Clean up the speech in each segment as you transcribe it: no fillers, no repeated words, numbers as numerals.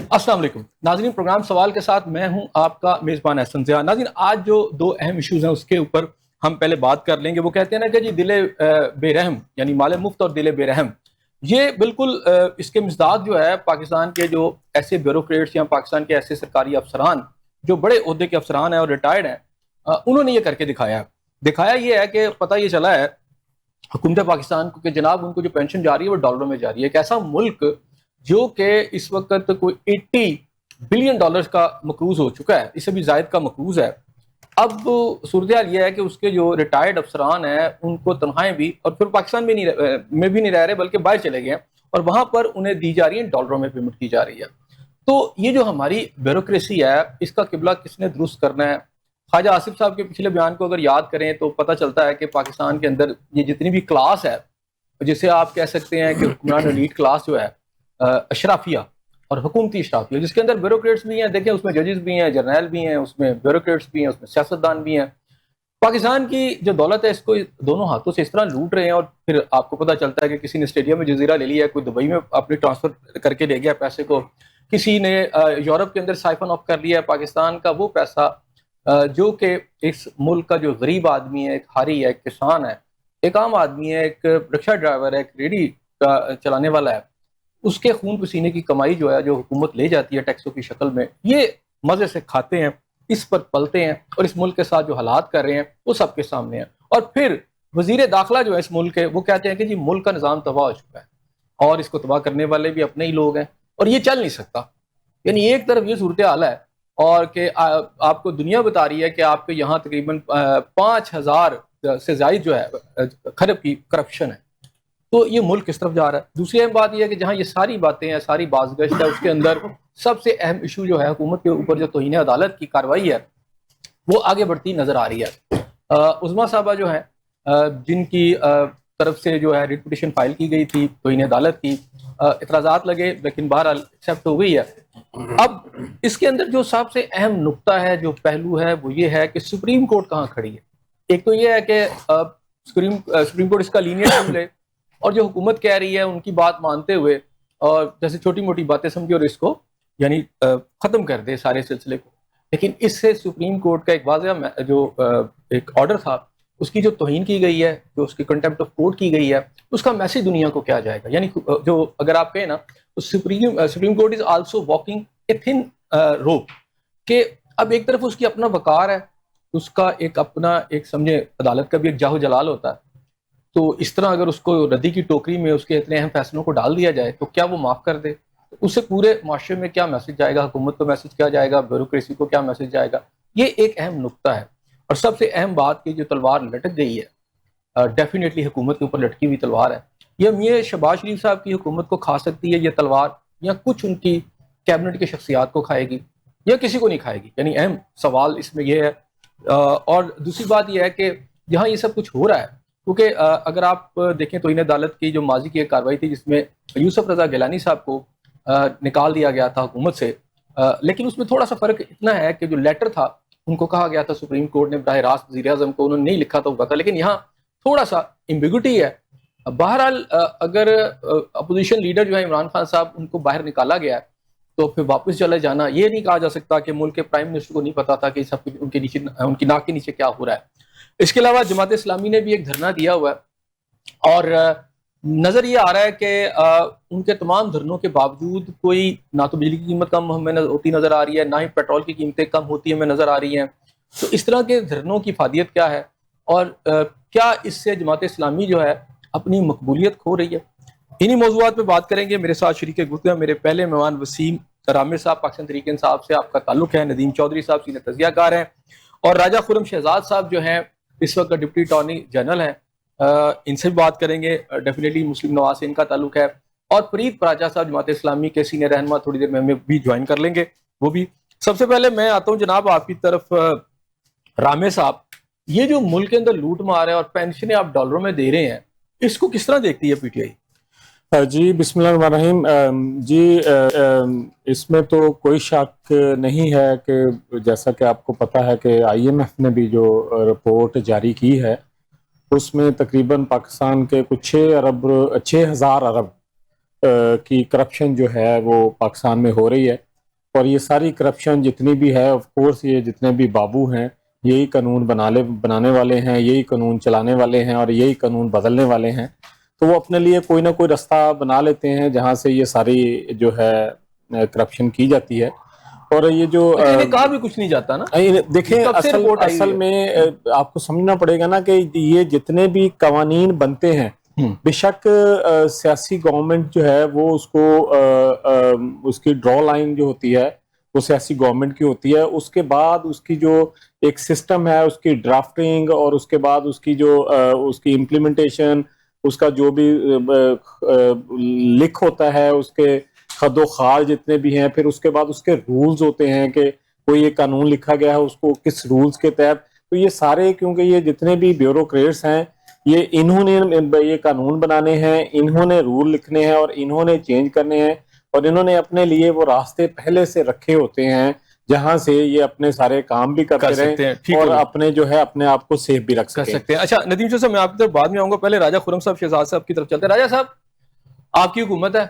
अस्सलाम वालेकुम नाज़रीन, प्रोग्राम सवाल के साथ मैं हूं आपका मेज़बान एहसन ज़िया। नाज़रीन, आज जो दो अहम इश्यूज़ हैं उसके ऊपर हम पहले बात कर लेंगे। वो कहते हैं ना कि जी दिले बेरहम यानी माले मुफ्त और दिले बेरहम, ये बिल्कुल इसके मिज़दाक़ जो है पाकिस्तान के जो ऐसे ब्यूरोक्रेट्स या पाकिस्तान के ऐसे सरकारी अफसरान जो बड़े ओहदे के अफसरान हैं और रिटायर्ड हैं, उन्होंने ये करके दिखाया है। दिखाया ये है कि पता ये चला है हुकूमत पाकिस्तान को कि जनाब उनको जो पेंशन जा रही है वो डॉलरों में जा रही है। एक ऐसा मुल्क जो कि इस वक्त कोई 80 बिलियन डॉलर्स का मकरूज हो चुका है, इससे भी जायद का मकरूज है। अब सूरत हाल ये है कि उसके जो रिटायर्ड अफसरान हैं उनको तनख्वाहें भी, और फिर पाकिस्तान में भी नहीं रह रहे बल्कि बाहर चले गए हैं, और वहां पर उन्हें दी जा रही है, डॉलरों में पेमेंट की जा रही है। तो ये जो हमारी ब्यूरोक्रेसी है इसका किबला किसने दुरुस्त करना है? ख्वाजा आसिफ साहब के पिछले बयान को अगर याद करें तो पता चलता है कि पाकिस्तान के अंदर ये जितनी भी क्लास है, जिसे आप कह सकते हैं कि हुक्मरान एलीट क्लास जो है, अशराफिया और हुकूमती अशराफिया, जिसके अंदर ब्यूरोक्रेट्स भी हैं, देखें उसमें जजेस भी हैं, जर्नैल भी हैं, उसमें ब्यूरोक्रेट्स भी हैं, उसमें सियासतदान भी हैं। पाकिस्तान की जो दौलत है इसको दोनों हाथों से इस तरह लूट रहे हैं, और फिर आपको पता चलता है कि किसी ने स्टेडियम में जजीरा ले लिया, कोई दुबई में अपने ट्रांसफर करके ले गया पैसे को, किसी ने यूरोप के अंदर साइफन ऑफ कर लिया पाकिस्तान का वो पैसा, जो कि इस मुल्क का जो गरीब आदमी है, एक हारी है, एक किसान है, एक आम आदमी है, एक रिक्शा ड्राइवर है, एक रेडी चलाने वाला है, उसके खून पसीने की कमाई जो है, जो हुकूमत ले जाती है टैक्सों की शक्ल में, ये मजे से खाते हैं, इस पर पलते हैं, और इस मुल्क के साथ जो हालात कर रहे हैं वो सबके सामने है। और फिर वजीर दाखिला जो है इस मुल्क के, वो कहते हैं कि जी मुल्क का निज़ाम तबाह हो चुका है और इसको तबाह करने वाले भी अपने ही लोग हैं और ये चल नहीं सकता। यानी एक तरफ ये सूरत हाल है, और कि आपको दुनिया बता रही है कि आपके यहाँ तकरीबन 5,000 से ज्यादा जो है खरब की करप्शन है। तो ये मुल्क किस तरफ जा रहा है? दूसरी अहम बात यह है कि जहाँ ये सारी बातें हैं, सारी बाज़गश्त है, उसके अंदर सबसे अहम इशू जो है हुकूमत के ऊपर जो तौहीन अदालत की कार्रवाई है वो आगे बढ़ती नजर आ रही है। उज़मा साहबा जो है, जिनकी तरफ से जो है रिट पिटीशन फाइल की गई थी तौहीन अदालत की, इतराज़ात लगे लेकिन बहरहाल एक्सेप्ट हो गई है। अब इसके अंदर जो सबसे अहम नुक्ता है, जो पहलू है, वो ये है कि सुप्रीम कोर्ट कहाँ खड़ी है। एक तो ये है कि सुप्रीम कोर्ट इसका लीनियर रूल है, और जो हुकूमत कह रही है उनकी बात मानते हुए, और जैसे छोटी मोटी बातें समझी और इसको यानी खत्म कर दे सारे सिलसिले को। लेकिन इससे सुप्रीम कोर्ट का एक वाज़ेह जो एक ऑर्डर था उसकी जो तौहीन की गई है, जो उसकी कंटेम्प्ट ऑफ कोर्ट की गई है, उसका मैसेज दुनिया को क्या जाएगा? यानी जो अगर आप कहें ना तो supreme court is also walking a thin rope, कि अब एक तरफ उसकी अपना वकार है, उसका एक अपना एक समझे अदालत का भी एक जाहो जलाल होता है। तो इस तरह अगर उसको रद्दी की टोकरी में उसके इतने अहम फैसलों को डाल दिया जाए तो क्या वो माफ़ कर दे? तो उससे पूरे माशरे में क्या मैसेज जाएगा, हुकूमत को मैसेज क्या जाएगा, ब्यूरोक्रेसी को क्या मैसेज जाएगा? ये एक अहम नुक्ता है। और सबसे अहम बात की जो तलवार लटक गई है, डेफिनेटली हुकूमत के ऊपर लटकी हुई तलवार है, ये मियां शहबाज शरीफ साहब की हुकूमत को खा सकती है ये तलवार, या कुछ उनकी कैबिनेट की शख्सियात को खाएगी, या किसी को नहीं खाएगी। यानी अहम सवाल इसमें यह है। और दूसरी बात यह है कि यहाँ ये सब कुछ हो रहा है क्योंकि अगर आप देखें तो इन अदालत की जो माजी की एक कार्रवाई थी जिसमें यूसुफ रजा गिलानी साहब को निकाल दिया गया था हुकूमत से, लेकिन उसमें थोड़ा सा फ़र्क इतना है कि जो लेटर था उनको कहा गया था सुप्रीम कोर्ट ने बराह रास्त वज़ीर आज़म को, उन्होंने नहीं लिखा था लेकिन यहाँ थोड़ा सा एम्बिग्युइटी है। बहरहाल अगर अपोजिशन लीडर जो है इमरान खान साहब, उनको बाहर निकाला गया है तो फिर वापस चले जाना, ये नहीं कहा जा सकता कि मुल्क के प्राइम मिनिस्टर को नहीं पता था कि सब कुछ उनके नीचे, उनकी नाक के नीचे क्या हो रहा है। इसके अलावा जमात इस्लामी ने भी एक धरना दिया हुआ है, और नज़र ये आ रहा है कि उनके तमाम धरनों के बावजूद कोई ना तो बिजली की कीमत कम हमें होती नज़र आ रही है, ना ही पेट्रोल की कीमतें कम होती हमें नज़र आ रही हैं। तो इस तरह के धरनों की फादियत क्या है, और क्या इससे जमात इस्लामी जो है अपनी मकबूलियत खो रही है? इन्हीं मौज़ूआत पर बात करेंगे। मेरे साथ शरीक गुफ्तगू मेरे पहले मेहमान वसीम रामिर साहब, पाकिस्तान तहरीक इंसाफ से आपका ताल्लुक है, नदीम चौधरी साहब सीनियर तजियाकार हैं, और राजा खुर्रम शहजाद साहब जो हैं इस वक्त डिप्टी अटॉर्नी जनरल हैं। इनसे भी बात करेंगे। डेफिनेटली मुस्लिम नवाज से इनका ताल्लुक है, और फरीद पराचा साहब जमात इस्लामी के सीनियर रहनुमा थोड़ी देर में हमें भी ज्वाइन कर लेंगे वो भी। सबसे पहले मैं आता हूँ जनाब आपकी तरफ, रामे साहब, ये जो मुल्क के अंदर लूट मार है और पेंशनें आप डॉलरों में दे रहे हैं, इसको किस तरह देखती है पीटीआई? जी बिस्मिल्लाहिर्रहमानिर्रहीम। जी इसमें तो कोई शक नहीं है कि जैसा कि आपको पता है कि आईएमएफ ने भी जो रिपोर्ट जारी की है उसमें तकरीबन पाकिस्तान के कुछ 6,000 अरब की करप्शन जो है वो पाकिस्तान में हो रही है। और ये सारी करप्शन जितनी भी है, ऑफ कोर्स ये जितने भी बाबू हैं यही कानून बनाने वाले हैं, यही कानून चलाने वाले हैं और यही कानून बदलने वाले हैं। तो वो अपने लिए कोई ना कोई रास्ता बना लेते हैं जहां से ये सारी जो है करप्शन की जाती है। और ये जो इन्हें कहा भी कुछ नहीं जाता ना। देखें, असल में आपको समझना पड़ेगा ना कि ये जितने भी कवानीन बनते हैं, बेशक सियासी गवर्नमेंट जो है वो उसकी ड्रॉ लाइन जो होती है वो सियासी गवर्नमेंट की होती है, उसके बाद उसकी जो एक सिस्टम है उसकी ड्राफ्टिंग और उसके बाद उसकी जो उसकी इम्प्लीमेंटेशन, उसका जो भी लिख होता है, उसके खदो खार जितने भी हैं, फिर उसके बाद उसके रूल्स होते हैं कि कोई ये कानून लिखा गया है उसको किस रूल्स के तहत। तो ये सारे, क्योंकि ये जितने भी ब्यूरोक्रेट्स हैं ये इन्होंने ये कानून बनाने हैं, इन्होंने रूल लिखने हैं और इन्होंने चेंज करने हैं और इन्होंने अपने लिए वो रास्ते पहले से रखे होते हैं जहां से ये अपने सारे काम भी करते रहें और अपने जो है अपने आप को सेफ भी रख सकते हैं। अच्छा नदीम साहब, मैं आपकी तरफ बाद में आऊंगा, पहले राजा खुर्रम साहब शहजाद साहब की तरफ चलते हैं। राजा साहब, आपकी हुकूमत है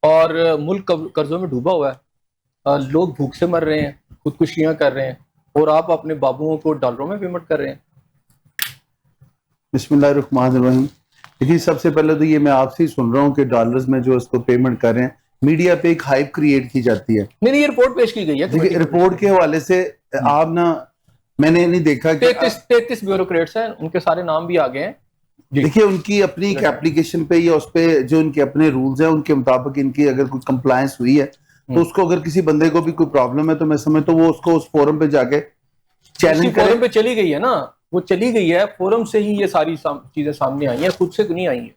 और मुल्क कर्जों में डूबा हुआ है, लोग भूख से मर रहे हैं, खुदकुशियां कर रहे हैं और आप अपने बाबुओं को डॉलरों में पेमेंट कर रहे हैं। बिस्मिल्लाहिर्रहमानिर्रहीम। देखिए, सबसे पहले तो ये मैं आपसे ही सुन रहा हूँ कि डॉलर्स में जो इसको पेमेंट कर रहे हैं, मीडिया पे एक हाइप क्रिएट की जाती है। नहीं, ये रिपोर्ट पेश की गई है। देखिए, रिपोर्ट के हवाले से आप ना, मैंने नहीं देखा कि 33 ब्यूरोक्रेट्स हैं, उनके सारे नाम भी आ गए हैं। देखिए, उनकी अपनी एक एप्लीकेशन पे या उस पे जो उनके अपने रूल्स हैं उनके मुताबिक इनकी अगर कुछ कंप्लायंस हुई है तो उसको, अगर किसी बंदे को भी कोई प्रॉब्लम है तो मैं समझता हूँ वो उसको उस फोरम पे जाके चैलेंज करे। फोरम पे चली गई है ना, वो चली गई है, फोरम से ही ये सारी चीजें सामने आई हैं, खुद से नहीं आई है।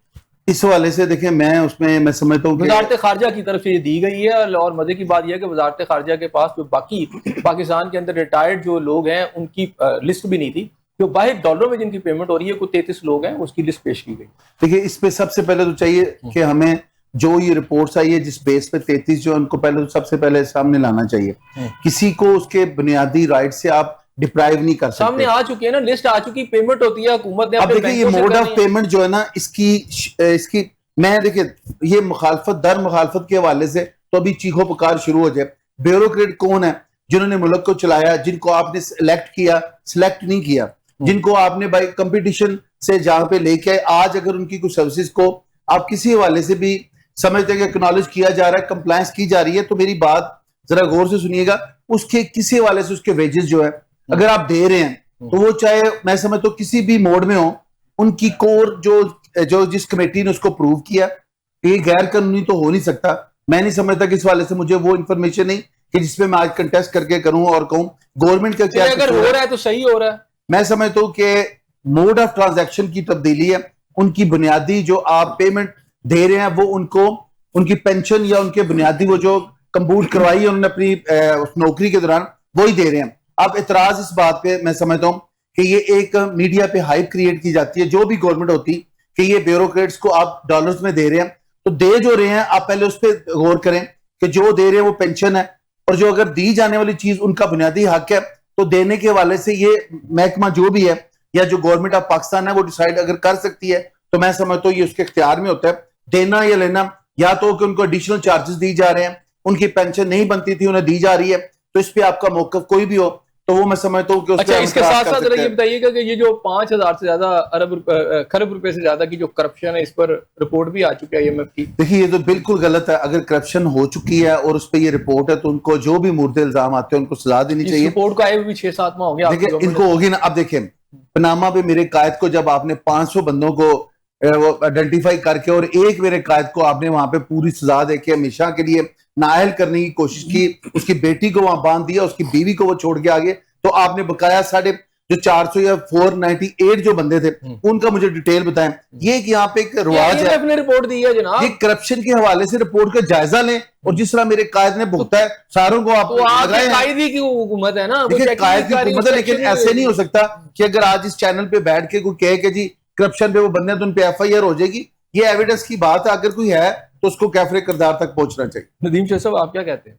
इस हवाले से देखिए, मैं समझता हूँ वजारत खारजा की तरफ से ये दी गई है। और मजे की बात यह है कि वजारत खारजा के पास जो बाकी पाकिस्तान के अंदर रिटायर्ड जो लोग हैं उनकी लिस्ट भी नहीं थी, जो बाहर डॉलरों में जिनकी पेमेंट हो रही है, कुछ 33 लोग हैं, उसकी लिस्ट पेश की गई। देखिए, इस पे सबसे पहले तो चाहिए कि हमें जो ये रिपोर्ट्स आई है जिस बेस पे 33 जो उनको पहले तो सबसे पहले सामने लाना चाहिए। किसी को उसके बुनियादी राइट से आप डिप्राइव नहीं कर सकते। सामने आ चुकी है ना, लिस्ट आ चुकी, पेमेंट होती है हुकूमत ने। अब देखिए, ये मोड ऑफ पेमेंट जो है ना, इसकी मैं देखिए, ये मुखालफत के हवाले से तो अभी चीखो पुकार शुरू हो जाए। ब्यूरोक्रेट कौन है? जिन्होंने मुल्क को चलाया, जिनको आपने सिलेक्ट नहीं किया, जिनको आपने बाई कंपटीशन से जहां पे लेके आए। आज अगर उनकी कुछ सर्विसेज को आप किसी हवाले से भी समझते हैं कि एक्नॉलेज किया जा रहा है, कंप्लायंस की जा रही है, तो मेरी बात जरा गौर से सुनिएगा। उसके किसी हवाले से उसके वेजेस जो है अगर आप दे रहे हैं तो वो चाहे मैं समझता हूं किसी भी मोड में हो, उनकी कोर जो जिस कमेटी ने उसको प्रूव किया, ये गैर कानूनी तो हो नहीं सकता। मैं नहीं समझता कि इस वाले से मुझे वो इंफॉर्मेशन नहीं कि जिसपे मैं आज कंटेस्ट करके करूं और कहूं गवर्नमेंट का क्या अगर हो रहा है तो सही हो रहा है। मैं समझता हूं कि मोड ऑफ ट्रांजैक्शन की तब्दीली है। उनकी बुनियादी जो आप पेमेंट दे रहे हैं वो उनको उनकी पेंशन या उनके बुनियादी वो जो कंप्यूट करवाई है उन्होंने अपनी उस नौकरी के दौरान, वही दे रहे हैं। अब इतराज इस बात पे मैं समझता हूं कि ये एक मीडिया पे हाइप क्रिएट की जाती है, जो भी गवर्नमेंट होती कि ये ब्यूरोक्रेट्स को आप डॉलर्स में दे रहे हैं, तो दे जो रहे हैं आप पहले उस पर गौर करें कि जो दे रहे हैं वो पेंशन है, और जो अगर दी जाने वाली चीज उनका बुनियादी हक है तो देने के हवाले से ये महकमा जो भी है या जो गवर्नमेंट ऑफ पाकिस्तान है वो डिसाइड अगर कर सकती है, तो मैं समझता हूँ ये उसके इख्तियार में होता है देना या लेना। या तो कि उनको एडिशनल चार्जेस दी जा रहे हैं, उनकी पेंशन नहीं बनती थी उन्हें दी जा रही है, तो इस पे आपका मौकफ कोई भी हो तो वो मैं समझता हूँ कि अच्छा, इसके साथ साथ ये बताइएगा कि ये जो 5,000 से ज्यादा खरब रुपए से ज्यादा की जो करप्शन है, इस पर रिपोर्ट भी आ चुकी है IMF की। देखिए, ये तो बिल्कुल गलत है। अगर करप्शन हो चुकी है और उस पर ये रिपोर्ट है तो उनको जो भी मुर्दे इल्जाम आते हैं उनको सजा देनी चाहिए। रिपोर्ट को आए भी 6-7 माह हो गया। देखिए, इनको होगी ना। अब देखिए, पनामा पे मेरे कायद को जब आपने 500 बंदों को आइडेंटिफाई करके और एक मेरे कायद को आपने वहां पे पूरी सजा देके हमेशा के लिए नाअहल करने की कोशिश की, उसकी बेटी को वहां बांध दिया, उसकी बीवी को वो छोड़ के आगे, तो आपने बकाया 450 या 498 जो बंदे थे उनका मुझे डिटेल बताएं। ये कि यहाँ पे एक रिवाज है, अपने रिपोर्ट दी है जनाब, ये करप्शन के हवाले से रिपोर्ट का जायजा लें और जिस तरह मेरे कायद ने भुगता है सारों को आप कायदी की हुकूमत है ना, कायद की हुकूमत है। लेकिन ऐसे नहीं हो सकता कि अगर आज इस चैनल पे बैठ के कोई कहे कि जी करप्शन पे वो बंदे तो उन पे FIR हो जाएगी, ये एविडेंस की बात है। अगर कोई है तो उसको कैफरे किरदार तक पहुंचना चाहिए। नदीम शाह साहब, आप क्या कहते हैं?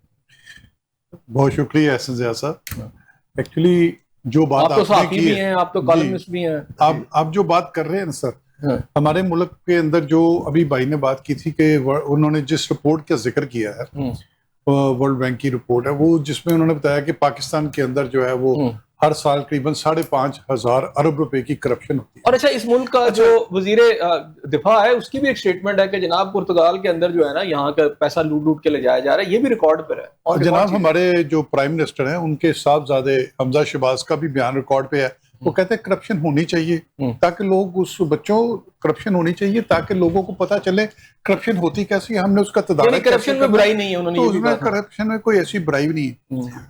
बहुत शुक्रिया एहसन ज़िया साहब। एक्चुअली जो बात आप तो साथी भी हैं, आप तो कॉलमिस्ट भी हैं। आप जो बात कर रहे हैं ना सर, हमारे मुल्क के अंदर जो अभी भाई ने बात की थी कि उन्होंने जिस रिपोर्ट का जिक्र किया है वर्ल्ड बैंक की रिपोर्ट है वो, जिसमें उन्होंने बताया कि पाकिस्तान के अंदर जो है वो हर साल करीबन 5,500 अरब रुपए की करप्शन होती है। और अच्छा, इस मुल्क का जो वजीर दिफा है उसकी भी एक स्टेटमेंट है कि जनाब पुर्तगाल के अंदर जो है ना यहाँ का पैसा लूट लूट के ले जाया जा रहा है, ये भी रिकॉर्ड पर है। और जनाब हमारे जो प्राइम मिनिस्टर हैं उनके साहबजादे हमजा शहबाज का भी बयान रिकॉर्ड पे है। वो कहते हैं करप्शन होनी चाहिए ताकि लोग करप्शन होनी चाहिए ताकि लोगों को पता चले करप्शन होती कैसी है, हमने उसका तदारक करप्शन में बुराई नहीं है, उन्होंने तो उसमें करप्शन में कोई ऐसी बुराई नहीं है।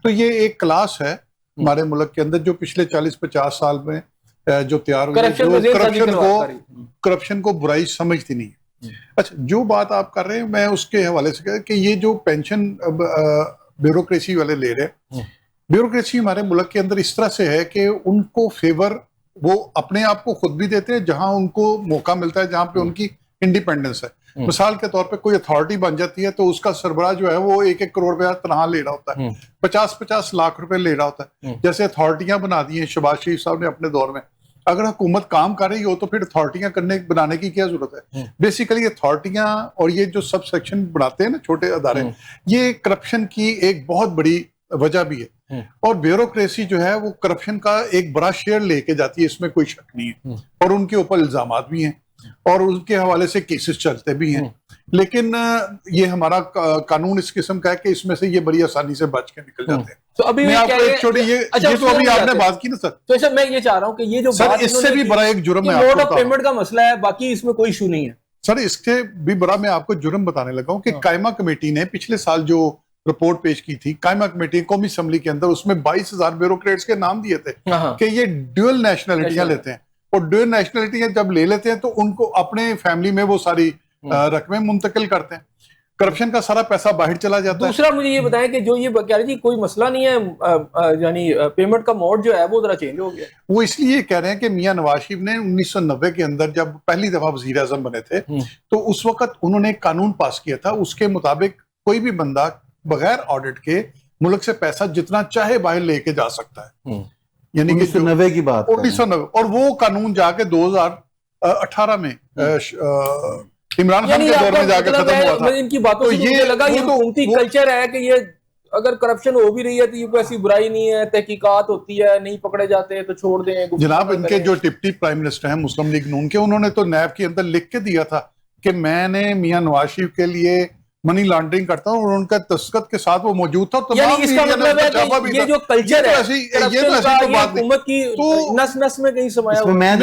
तो ये एक क्लास है हमारे मुल्क के अंदर जो पिछले 40-50 साल में जो तैयार हुई, करप्शन को बुराई समझती नहीं है। अच्छा, जो बात आप कर रहे हैं मैं उसके हवाले से कि ये जो पेंशन ब्यूरोक्रेसी वाले ले रहे हैं, ब्यूरोक्रेसी हमारे मुल्क के अंदर इस तरह से है कि उनको फेवर वो अपने आप को खुद भी देते हैं जहां उनको मौका मिलता है, जहां पे उनकी इंडिपेंडेंस है। मिसाल के तौर पे कोई अथॉरिटी बन जाती है तो उसका सरबराह जो है वो 1-1 करोड़ रुपया तनहा ले रहा होता है, 50-50 लाख रुपए ले रहा होता है। जैसे अथॉरिटियां बना दी हैं शहबाज शरीफ साहब ने अपने दौर में। अगर हुकूमत काम कर रही हो तो फिर अथॉरिटियां बनाने की क्या जरूरत है? बेसिकली अथॉरिटियां और ये जो सब सेक्शन बनाते हैं ना छोटे अदारे, ये करप्शन की एक बहुत बड़ी वजह भी है। और ब्यूरोक्रेसी जो है वो करप्शन का एक बड़ा शेयर लेके जाती है, इसमें कोई शक नहीं है। और उनके ऊपर इल्जामात भी हैं और उनके हवाले से केसेस चलते भी हैं। लेकिन ये हमारा कानून इस किस्म का है कि इसमें से ये बड़ी आसानी से बच के निकल जाते हैं। तो अभी मैं आपको एक छोटी ये तो अभी आपने बात की ना सर, तो सर मैं ये चाह रहा हूँ कि ये जो सर इससे भी बड़ा एक जुर्म है, मोड ऑफ पेमेंट का मसला है, बाकी इसमें कोई इशू नहीं है सर। इससे भी बड़ा मैं आपको जुर्म बताने लगा हूँ कि कायमा कमेटी ने पिछले साल जो रिपोर्ट पेश की थी, कायमा कमेटी कौमी असेंबली के अंदर, उसमें 22,000 ब्यूरोक्रेट्स के नाम दिए थे कि ये ड्यूअल नेशनलिटियां लेते हैं। और ड्यूअल नेशनलिटियां जब ले लेते हैं तो उनको अपने फैमिली में वो सारी रकमें मुंतकिल करते हैं, करप्शन का सारा पैसा बाहर चला जाता है। दूसरा मुझे ये बताएं कि जो ये कह रही थी कोई मसला नहीं है, यानी पेमेंट का मोड जो है वो जरा चेंज हो गया। वो इसलिए कह रहे हैं कि मियां नवाज शरीफ ने 1990 के अंदर जब पहली दफा वजीर आजम बने थे तो उस वक्त उन्होंने एक कानून पास किया था, उसके मुताबिक कोई भी बंदा बगैर ऑडिट के मुल्क से पैसा जितना चाहे बाहर लेके जा सकता है। यानी कि 1990 की बात, 1990, और वो कानून जाके 2018 में इमरान खान के दौर में जाके खत्म हुआ था। इनकी बातों से मुझे लगा ये हुकूमती कल्चर है कि ये अगर करप्शन हो भी रही है तो ये कोई ऐसी बुराई नहीं है, तहकीकात होती है, नहीं पकड़े जाते तो छोड़ दें। जनाब इनके जो डिप्टी प्राइम मिनिस्टर हैं मुस्लिम लीग नून के, उन्होंने तो नैब के अंदर लिख के दिया था कि मैंने मियां नवाज शरीफ के लिए मनी लॉन्ड्रिंग करता हूँ, और उनका दस्तखत के साथ वो मौजूद था। तो इसका मतलब है कि ये जो कल्चर है हुकूमत की नस नस में कहीं समाया हुआ है।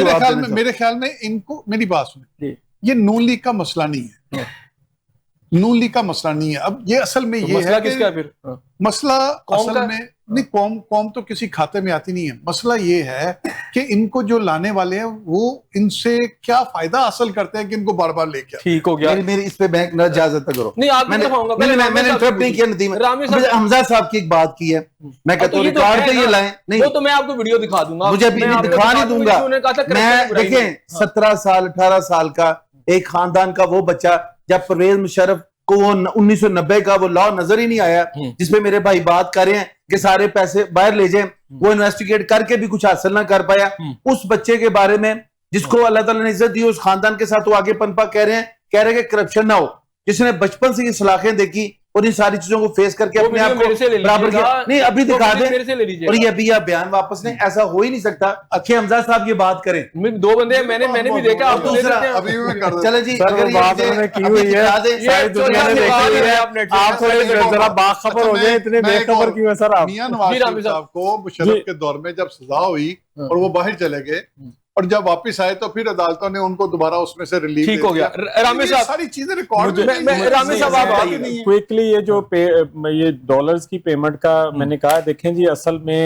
मेरे ख्याल में इनको, मेरी बात सुने, ये नून लीग का मसला नहीं है, नून लीग का मसला नहीं है। अब ये असल में ये है किसका फिर मसला असल में नहीं, कौम तो किसी खाते में आती नहीं है। मसला ये है कि इनको जो लाने वाले हैं वो इनसे क्या फायदा हासिल करते हैं कि इनको बार बार लेके। ठीक हो गया, मेरी इस पे बैंक न इजाजत करो। नहीं आप मैंने इंटरप्ट नहीं किया नदीम, हमजा साहब की एक बात की है, मैं कहता हूँ रिकॉर्ड पे ये लाएं। नहीं वो तो मैं आपको वीडियो दिखा दूंगा, मुझे अभी दिखा नहीं दूंगा। मैं देखें 17 साल 18 साल का एक खानदान का वो बच्चा, जब परवेज मुशर्रफ को वो 1990 का वो लॉ नजर ही नहीं आया जिसपे मेरे भाई बात कर रहे हैं कि सारे पैसे बाहर ले जाएं, वो इन्वेस्टिगेट करके भी कुछ हासिल ना कर पाया। उस बच्चे के बारे में जिसको अल्लाह ताला ने इज्जत दी, उस खानदान के साथ वो आगे पनपा कह रहे हैं कि करप्शन ना हो, जिसने बचपन से ये सलाखें देखी और इन सारी चीजों को फेस करके अपने आप को बराबर किया। नहीं अभी दिखा दें, और ये अभी आप बयान वापस नहीं, ऐसा हो ही नहीं सकता। अच्छे हमजा साहब ये बात करें, दो बंदे मैंने भी देखा, आप दूसरा चले जी, अगर बात की हुई है सारी दुनिया ने देखी हुई है, आप थोड़े जरा बाखबर हो जाए, इतने बेखबर क्यों है सर आप? मियां नवाज शरीफ साहब को मुशर्रफ के दौर में जब सजा हुई और वो बाहर चले गए और जब वापस आए तो फिर अदालतों ने उनको दोबारा उसमें से रिलीव ठीक हो गया। रामेश साहब सारी चीजें रिकॉर्ड में रामेश साहब आप क्विकली ये जो ये डॉलर्स की पेमेंट का मैंने कहा, देखें जी असल में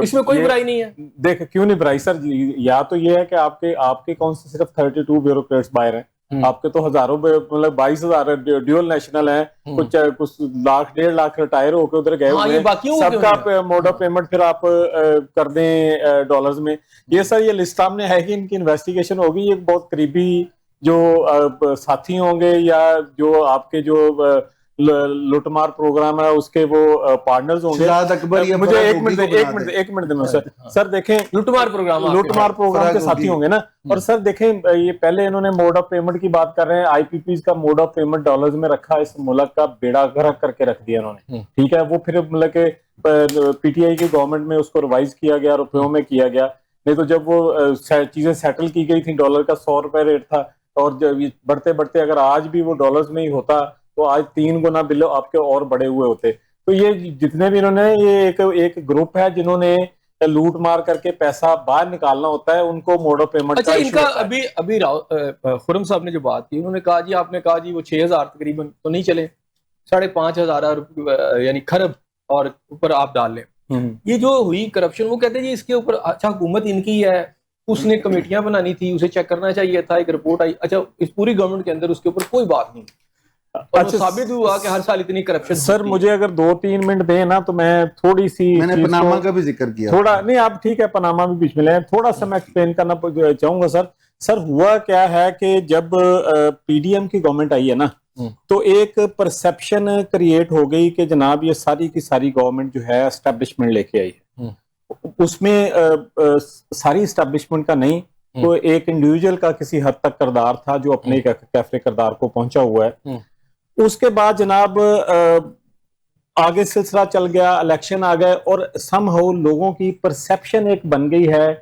इसमें कोई बुराई नहीं है। देख क्यों नहीं बुराई सर, या तो ये है कि आपके कौन से सिर्फ 32 ब्यूरोक्रेट्स बाहर हैं, आपके तो हजारों, मतलब 22,000 ड्यूअल नेशनल हैं, कुछ लाख 1.5 लाख रिटायर होकर उधर गए हुए हैं, सबका मोड ऑफ पेमेंट फिर आप कर दें डॉलर्स में। ये सर ये लिस्ट सामने है कि इनकी इन्वेस्टिगेशन होगी, ये बहुत करीबी जो साथी होंगे या जो आपके जो लुटमार प्रोग्राम है उसके वो पार्टनर्स होंगे। शहजाद अकबर या मुझे फराज एक होगी को बना मिनट दें। एक मिनट देना सर देखें लुटमार प्रोग्राम लुटमार प्रोग्राम के साथी होंगे ना। और सर देखें ये पहले इन्होंने मोड ऑफ पेमेंट की बात कर रहे हैं, आईपीपीज का मोड ऑफ पेमेंट डॉलर्स में रखा, इस मुल्क का बेड़ा गर्क करके रख दिया इन्होंने, ठीक है। वो फिर मतलब के पीटीआई की गवर्नमेंट में उसको रिवाइज किया गया, रुपयों में किया गया, नहीं तो जब वो चीजें सेटल की गई थी डॉलर का 100 रुपए रेट था, और जब बढ़ते बढ़ते अगर आज भी वो डॉलर्स में ही होता तो आज 3 गुना बिल आपके और बड़े हुए होते। तो ये जितने भी इन्होंने ये एक ग्रुप है जिन्होंने लूट मार करके पैसा बाहर निकालना होता है, उनको मोड ऑफ पेमेंट अच्छा, इनका अभी खुरम साहब ने जो बात की, उन्होंने कहा जी, आपने कहा जी वो 6000 तकरीबन तो नहीं चले, 5,500 यानी खरब और ऊपर आप डाल लें। ये जो हुई करप्शन, वो कहते हैं जी इसके ऊपर अच्छा हुकूमत इनकी है, उसने कमेटियां बनानी थी, उसे चेक करना चाहिए था, एक रिपोर्ट आई, अच्छा इस पूरी गवर्नमेंट के अंदर उसके ऊपर कोई बात नहीं। अच्छा, साबित हुआ कि हर साल इतनी करप्शन। सर मुझे अगर 2-3 मिनट दें ना तो मैं थोड़ी सी, मैंने पनामा का भी जिक्र किया थोड़ा, नहीं आप ठीक है पनामा भी बीच में ले, थोड़ा सा मैं एक्सप्लेन करना चाहूंगा सर हुआ क्या है कि जब पीडीएम की गवर्नमेंट आई है ना, तो एक परसेप्शन क्रिएट हो गई कि जनाब ये सारी की सारी गवर्नमेंट जो है एस्टेब्लिशमेंट लेके आई है। उसमें सारी एस्टेब्लिशमेंट का नहीं, तो एक इंडिविजुअल का किसी हद तक किरदार था जो अपने कैफे किरदार को पहुंचा हुआ है। उसके बाद जनाब आगे सिलसिला चल गया, इलेक्शन आ गए, और समहाउ लोगों की परसेप्शन एक बन गई है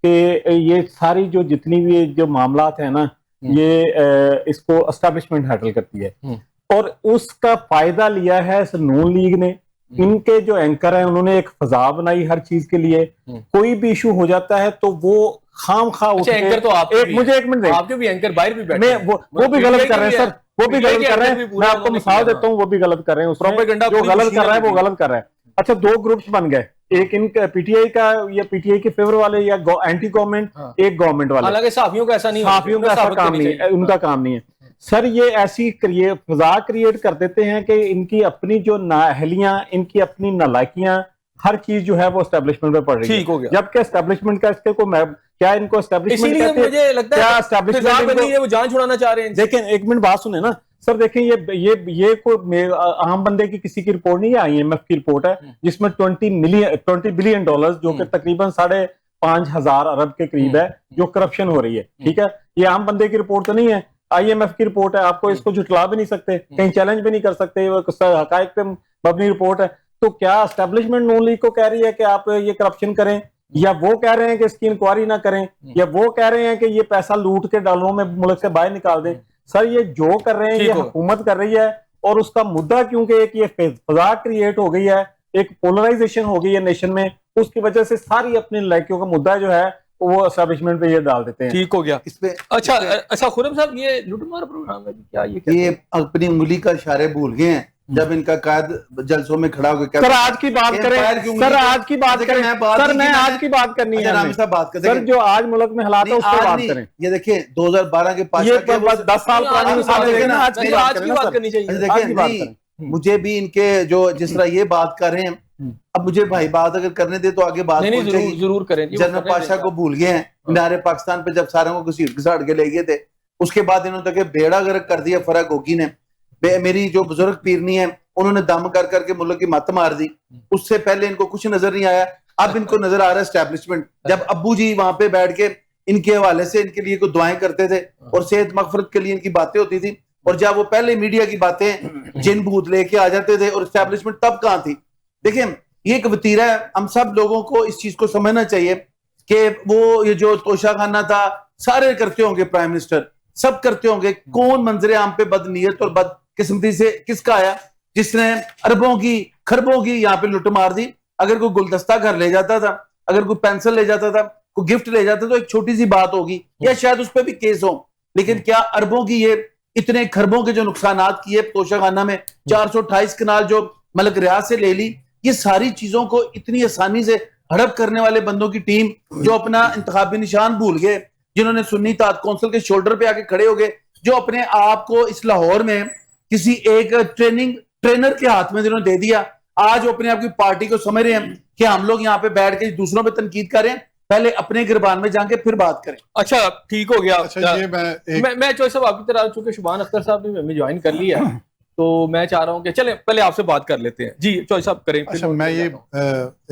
कि ये सारी जो जितनी भी जो मामलात है ना, ये इसको एस्टेब्लिशमेंट हैंडल करती है। और उसका फायदा लिया है नून लीग ने। इनके जो एंकर हैं उन्होंने एक फजा बनाई हर चीज के लिए, कोई भी इशू हो जाता है तो वो खाम खा अच्छा, एंकर तो आप मुझे एक मिनट, आपके भी एंकर बाहर भी बैठे हैं, वो भी गलत कर रहे हैं सर, वो भी गलत कर रहे हैं। मैं आपको मिसाल देता हूँ, वो भी गलत कर रहे हैं, प्रोपेगेंडा जो गलत कर रहा है वो गलत कर रहा है। अच्छा, 2 ग्रुप्स बन गए, एक इनका पीटीआई का या पीटीआई के फेवर वाले या एंटी गवर्नमेंट, एक गवर्नमेंट वाले। हालांकि सहाफियों का ऐसा नहीं, सहाफियों का ऐसा काम नहीं है, उनका काम नहीं है सर। ये ऐसी फजा क्रिएट कर देते हैं कि इनकी अपनी जो नाअहलियां, इनकी अपनी नालायकियां, हर चीज जो है वो एस्टेब्लिशमेंट में पड़ रही है। ठीक हो गया। जबकि एस्टेब्लिशमें का इसके को क्या इनको एस्टेब्लिशमेंट इसीलिए मुझे लगता है एस्टेब्लिशमेंट वो जान छुड़ाना चाह रहे हैं। देखें एक मिनट बात सुने ना सर, देखें ये कोई आम बंदे की किसी की रिपोर्ट नहीं है, IMF की रिपोर्ट है जिसमें $20 बिलियन जो कि तकरीबन 5,500 अरब के करीब है जो करप्शन हो रही है। ठीक है, ये आम बंदे की रिपोर्ट तो नहीं है, IMF की रिपोर्ट है। आपको इसको झुटला भी नहीं सकते, कहीं चैलेंज भी नहीं कर सकते, हकायक पे मबनी रिपोर्ट है। तो क्या एस्टेब्लिशमेंट नून लीग को कह रही है कि आप ये करप्शन करें, या वो कह रहे हैं कि इसकी इंक्वायरी ना करें, या वो कह रहे हैं कि ये पैसा लूट के डॉलरों में मुल्क से बाहर निकाल दें? सर ये जो कर रहे हैं ये हुकूमत कर रही है, और उसका मुद्दा क्योंकि एक ये फजा क्रिएट हो गई है, एक पोलराइजेशन हो गई है नेशन में, उसकी वजह से सारी अपनी लड़कियों का मुद्दा जो है वो एस्टेब्लिशमेंट पे ये डाल देते हैं। ठीक हो गया इसपे। अच्छा खुरम साहब, ये लुटमार प्रोग्राम है क्या? ये अपनी उंगली का इशारे भूल गए हैं जब इनका कायद जलसों में खड़ा होकर। सर आज की बात करें, सर आज की बात करें, सर मैं आज की बात करनी है सर, जो आज मुल्क में हालात है उस पर बात करें। ये देखिए 2012 के 10 साल पुरानी मिसाल है ना, आज की बात करनी चाहिए। देखिए मुझे भी इनके जो जिस तरह ये बात कर रहे हैं, अब मुझे भाई बात अगर करने दे तो आगे बात जरूर करें। जनरल पाशा को भूल गए हैं, मीनारे पाकिस्तान पे जब सारों को घसीट घसाट के ले गए थे, उसके बाद इन्होंने तक बेड़ा गर्क कर दिया फराक होगी ने। मेरी जो बुजुर्ग पीरनी है उन्होंने दम कर करके मुल्क की मत मार दी, उससे पहले इनको कुछ नजर नहीं आया, अब इनको नजर आ रहा है एस्टेब्लिशमेंट। जब अब्बू जी वहां पे बैठ के इनके हवाले से इनके लिए कोई दुआएं करते थे और सेहत मगफरत के लिए इनकी बातें होती थी, और जब वो पहले मीडिया की बातें जिन भूत लेके आ जाते थे, और एस्टेब्लिशमेंट तब कहां थी? देखिए ये एक वतीरा है, हम सब लोगों को इस चीज को समझना चाहिए कि वो ये जो तोशा खाना था सारे करते होंगे, प्राइम मिनिस्टर सब करते होंगे, कौन मंजरे आम पे बदनीयत और बदकिस्मती से किसका आया जिसने अरबों की खरबों की यहाँ पे लुट मार दी? अगर कोई गुलदस्ता घर ले जाता था, अगर कोई पेंसिल ले जाता था, कोई गिफ्ट ले जाता तो एक छोटी सी बात होगी, या शायद उस पर भी केस हो, लेकिन क्या अरबों की ये इतने खरबों के जो नुकसानात किए तोशाखाना में, 428 कनाल जो मलक रियाज से ले ली, ये सारी चीजों को इतनी आसानी से हड़प करने वाले बंदों की टीम जो अपना इंतखाबी निशान भूल गए, जिन्होंने सुन्नी ताज कौंसिल के शोल्डर पे आके खड़े हो गए, जो अपने आप को इस लाहौर में किसी एक ट्रेनर के हाथ में जिन्होंने दे दिया, आज वो अपने आप की पार्टी को समझ रहे हैं कि हम लोग यहाँ पे बैठ के दूसरों पे तनकीद करें, पहले अपने गिरबान में जाके फिर बात करें। अच्छा ठीक हो गया। अच्छा, ये मैं चौधरी साहब आपकी तरह, चूंकि शुबान अख्तर साहब ने हमें ज्वाइन कर लिया है, तो मैं चाह रहा हूँ कि चलें पहले आपसे बात कर लेते हैं जी। चॉइस आप करें। अच्छा, मैं ये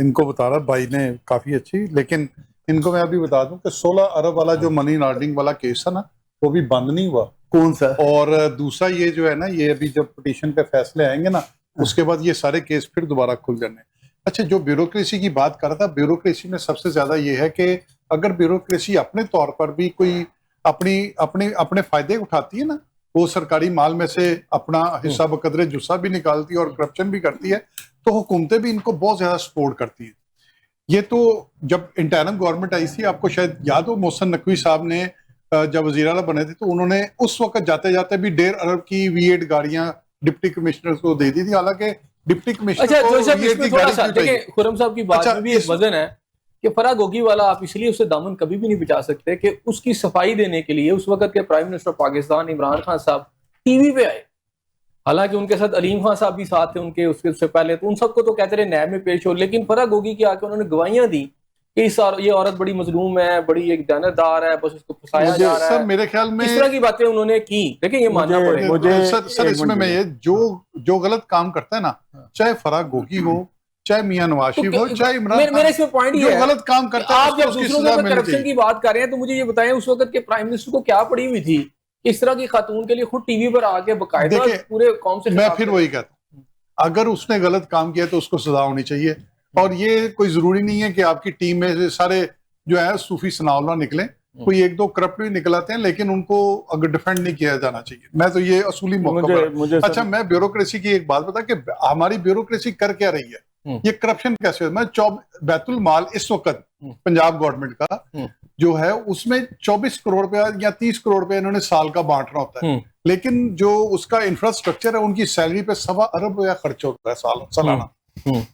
इनको बता रहा, भाई ने काफी अच्छी, लेकिन इनको मैं अभी बता दूं कि 16 अरब वाला जो मनी लॉन्ड्रिंग वाला केस था ना, वो भी बंद नहीं हुआ। कौन सा? और दूसरा ये जो है ना, ये अभी जब पिटीशन पे फैसले आएंगे ना, उसके बाद ये सारे केस फिर दोबारा खुल जाने। अच्छा, जो ब्यूरोक्रेसी की बात कर रहा था, ब्यूरोक्रेसी में सबसे ज्यादा ये है कि अगर ब्यूरोक्रेसी अपने तौर पर भी कोई अपने फायदे उठाती है ना, वो सरकारी माल में से अपना हिस्सा बकदरे जुस्सा भी निकालती है और करप्शन भी करती है, तो हुकूमतें भी इनको बहुत ज्यादा सपोर्ट करती हैं। ये तो जब इंटरनल गवर्नमेंट आई थी, आपको शायद याद हो, मोहसिन नकवी साहब ने जब वजीर आला बने थे, तो उन्होंने उस वक्त जाते जाते भी 1.5 अरब की V8 गाड़ियां डिप्टी कमिश्नर को दे दी थी। हालांकि डिप्टी कमिश्नर अच्छा, को तो V8 की गाड़ी क्यों चाहिए? खुरम साहब की बात अच्छा, में भी एक वजन है कि फराह गोगी वाला आप इसलिए उससे दामन कभी भी नहीं बचा सकते कि उसकी सफाई देने के लिए उस वक्त के प्राइम मिनिस्टर पाकिस्तान इमरान खान साहब टीवी पे आए। हालांकि उनके साथ अलीम खान साहब भी साथ थे उनके, उससे पहले तो उन सबको तो कहते रहे नैब में पेश हो, लेकिन फराह गोगी की आके उन्होंने गवाहियां दी कि ये औरत बड़ी मजलूम है, बड़ी एक दयानतदार है, बस उसको फंसाया जा रहा सर है। मेरे ख्याल में इस तरह की बातें उन्होंने की। देखिए, ये मानना पड़ेगा। सर इसमें मैं ये जो गलत काम करता है ना, चाहे फराह गोगी हो, चाहे मियां नवाज शरीफ हो, चाहे इमरान, मेरा इसमें पॉइंट ये जो है, गलत काम करता है आप जब उसकी दूसरों सजा के मिलनी करप्शन चाहिए। की बात कर रहे हैं तो मुझे ये बताएं उस वक्त के प्राइम मिनिस्टर को क्या पड़ी हुई थी इस तरह की खातून के लिए खुद टीवी पर आके बकायदा देखिए, पूरे कौम से मैं फिर वही कहता हूँ, अगर उसने गलत काम किया तो उसको सजा होनी चाहिए। और ये कोई जरूरी नहीं है कि आपकी टीम में से सारे जो है सूफी सनाउल्लाह निकले, कोई एक दो करप्ट भी निकलाते हैं, लेकिन उनको अगर डिफेंड नहीं किया जाना चाहिए। मैं तो ये असूली मौका। अच्छा, मैं ब्यूरोक्रेसी की एक बात बता कि हमारी ब्यूरोक्रेसी कर क्या रही है, ये करप्शन कैसे होता है। बैतुल माल इस वक्त पंजाब गवर्नमेंट का जो है, उसमें 24 करोड़ रुपया या 30 करोड़ रुपया इन्होंने साल का बांटना होता है, लेकिन जो उसका इंफ्रास्ट्रक्चर है, उनकी सैलरी पे 1.25 अरब रुपया खर्च होता है सालाना।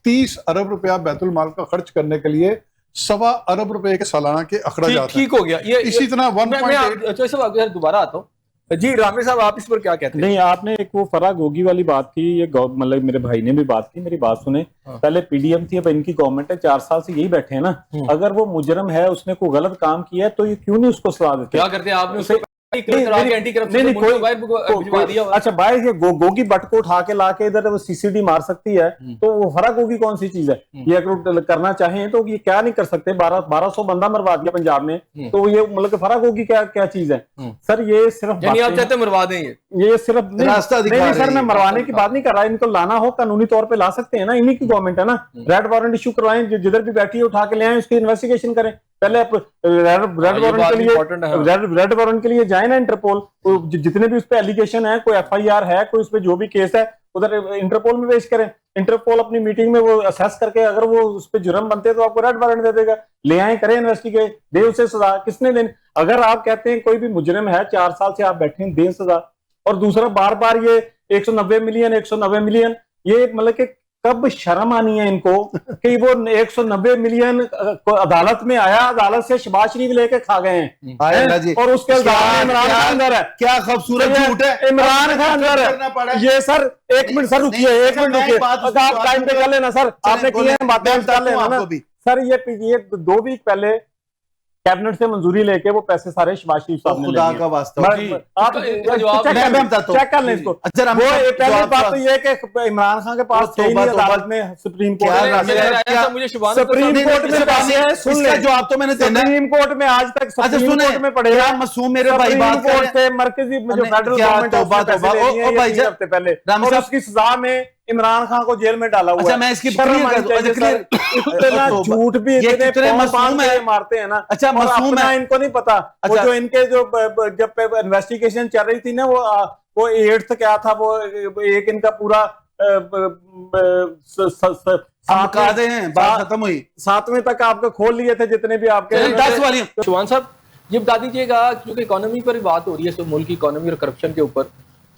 30 अरब रुपया बैतुल माल का खर्च करने के लिए 1.25 अरब रुपए के सालाना के अखराजात हैं। ठीक हो गया ये इसी तरह 1.8 दोबारा आता हूँ जी। रामे साहब, आप इस पर क्या कहते हैं? नहीं, आपने एक वो फराह गोगी वाली बात की, ये मतलब मेरे भाई ने भी बात की, मेरी बात सुने। पहले पीडीएम थी, अब इनकी गवर्नमेंट है, 4 साल से यही बैठे हैं ना। अगर वो मुजरम है, उसने कोई गलत काम किया है, तो ये क्यों नहीं उसको सजा देते? क्या करते हैं आपने उसे अच्छा भाई, गोगी बट को उठा के ला के इधर सीसीडी मार सकती है, तो वो फराह गोगी कौन सी चीज है? ये अगर करना चाहें तो ये क्या नहीं कर सकते? 1200 बंदा मरवा दिया पंजाब में, तो ये मतलब फराह गोगी क्या चीज है? सर ये सिर्फ आप चाहते मरवा दें, ये सिर्फ रास्ता नहीं सर, मैं मरवाने की बात नहीं कर रहा। इनको लाना हो कानूनी तौर पे ला सकते हैं ना, इन्हीं की गवर्नमेंट है ना। रेड वारंट इश्यू करवाएं, जिधर भी बैठी है उठा के ले आए, उसकी इन्वेस्टिगेशन करें। पहले रेड वारंट के लिए जाए ना इंटरपोल, जितने भी उस पर एलिगेशन है, कोई FIR है, कोई उस पर जो भी केस है, उधर इंटरपोल में पेश करें। इंटरपोल अपनी मीटिंग में वो असेस करके अगर वो उस पर जुर्म बनते तो आपको रेड वारंट दे देगा। ले आए, करें इन्वेस्टिगेट, दे उसे सजा। किसने देनी? अगर आप कहते हैं कोई भी मुजरिम है, 4 साल से आप बैठे हैं, दें सजा। और दूसरा, बार बार ये 190 मिलियन, ये मतलब कि कब शर्म आनी है इनको कि वो 190 मिलियन अदालत में आया, अदालत से शहबाज शरीफ लेके खा गए हैं और उसके इमरान खान अंदर है। क्या खूबसूरत झूठ है, इमरान खान अंदर है ये। सर 1 मिनट सर रुकिए, 1 मिनट रुकिए, आप टाइम पे कर लेना सर, आपने की है बातें कर लेना ना सर। ये 2 वीक पहले कैबिनेट से मंजूरी लेके वो पैसे सारे शहबाज शरीफ साहब ने खुदा का वास्ता, आप चेक कर लें इसको। वो पहली बात तो ये कि इमरान खान के पास थे नहीं अदालत में, सुप्रीम कोर्ट में सुन ले, जो आप तो मैंने सुप्रीम कोर्ट में आज तक सुप्रीम कोर्ट में पढ़ेगा मासूम मेरे भाई बात से मरकजी जो फेडरल गवर्नमेंट हफ्ते पहले उसकी सजा में इमरान खान को जेल में डाला हुआ। अच्छा, मैं इसकी इतना झूठ भी इतने मासूम है मारते हैं ना। अच्छा, मासूम है, इनको नहीं पता। वो जो इनके जो जब इन्वेस्टिगेशन चल रही थी ना, वो 8th क्या था, वो एक इनका पूरा बात खत्म हुई, 7वें तक आपको खोल लिए थे जितने भी आपके 10 वाली। चौहान साहब, ये बता दीजिएगा, क्योंकि इकोनॉमी पर बात हो रही है, मुल्क की इकोनॉमी और करप्शन के ऊपर,